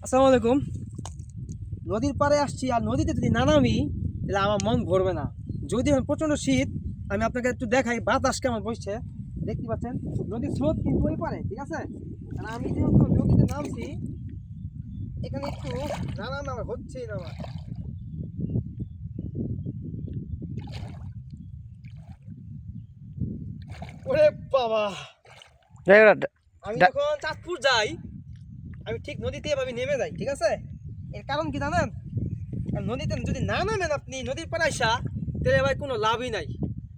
আসসালামু আলাইকুম। নদীর পাড়ে আসছি আর নদীতে যদি না নামি তাহলে আমার মন ভরবে না। যদি এখন প্রচণ্ড শীত, আমি আপনাকে একটু দেখাই বাতাস কেমন বসছে। দেখতে পাচ্ছেন নদীর স্রোত কিন্তু ওই পারে, ঠিক আছে। আর আমি যেহেতু নদীতে নামছি, এখানে একটু নামা হচ্ছেই না আমার। ওরে বাবা, আমি যখন চাঁদপুর যাই আমি ঠিক নদীতে এভাবে নেমে যাই, ঠিক আছে। এর কারণ কি জানেন? আর নদীতে যদি না নামেন আপনি নদীর পাড়ে আসা, তাহলে ভাই কোনো লাভই নাই।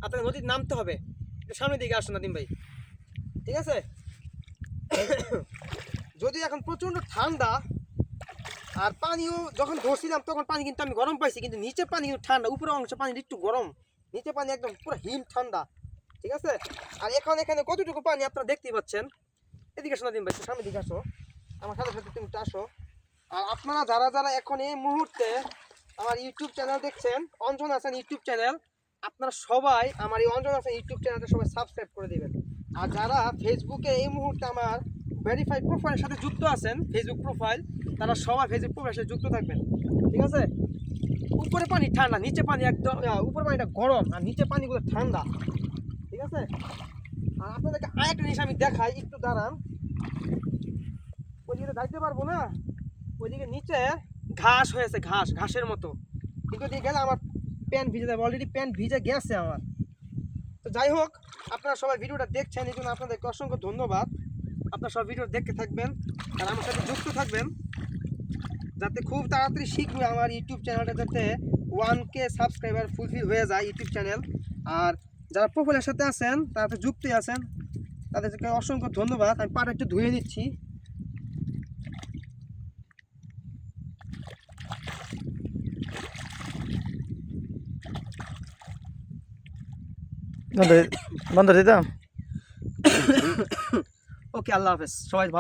আপনাকে নদীতে নামতে হবে। একটু সামনের দিকে আসুন নাদিম ভাই, ঠিক আছে। যদি এখন প্রচণ্ড ঠান্ডা, আর পানিও যখন ধরছিলাম তখন পানি কিন্তু আমি গরম পাইছি, কিন্তু নিচে পানি কিন্তু ঠান্ডা, উপরের অংশে পানি একটু গরম, নিচে পানি একদম পুরো হিম ঠান্ডা, ঠিক আছে। আর এখন এখানে কতটুকু পানি আপনারা দেখতেই পাচ্ছেন। এদিকে আসো নাদিম ভাই, একটু সামনের দিকে আসো, আমার সাথে সাথে তুমি একটু আসো। আর আপনারা যারা যারা এখন এই মুহূর্তে আমার ইউটিউব চ্যানেল দেখছেন, অঞ্জন হাসান ইউটিউব চ্যানেল, আপনারা সবাই আমার এই অঞ্জন হাসান ইউটিউব চ্যানেলটা সবাই সাবস্ক্রাইব করে দেবেন। আর যারা ফেসবুকে এই মুহূর্তে আমার ভেরিফাইড প্রোফাইলের সাথে যুক্ত আছেন, ফেসবুক প্রোফাইল, তারা সবাই ফেসবুক প্রোফাইলের সাথে যুক্ত থাকবেন, ঠিক আছে। উপরে পানি ঠান্ডা, নিচে পানি একদম, উপরে পানিটা গরম আর নিচে পানিগুলো ঠান্ডা, ঠিক আছে। আর আপনাদেরকে আরেকটা জিনিস আমি দেখাই, একটু দাঁড়ান। ওইদিকে যাইতে পারবো না, ওইদিকে নিচে ঘাস হয়েছে, ঘাসের মতো, কিন্তু ওদিকে গেলে আমার প্যান্ট ভিজে যাবে, অলরেডি প্যান্ট ভিজে গেছে আমার। তো যাই হোক, আপনারা সবাই ভিডিওটা দেখছেন, এই জন্য আপনাদেরকে অসংখ্য ধন্যবাদ। আপনারা সব ভিডিও দেখতে থাকবেন আর আমার সাথে যুক্ত থাকবেন, যাতে খুব তাড়াতাড়ি শিখবে আমার ইউটিউব চ্যানেলটা, যাতে 1K সাবস্ক্রাইবার ফুলফিল হয়ে যায় ইউটিউব চ্যানেল। আর যারা প্রোফাইলের সাথে আছেন, তারা তো যুক্তই আছেন, তাদেরকে অসংখ্য ধন্যবাদ। আমি পাটা একটু ধুয়ে দিচ্ছি। বন্ধ দিতাম। ওকে, আল্লাহ হাফেজ, সবাই ভালো।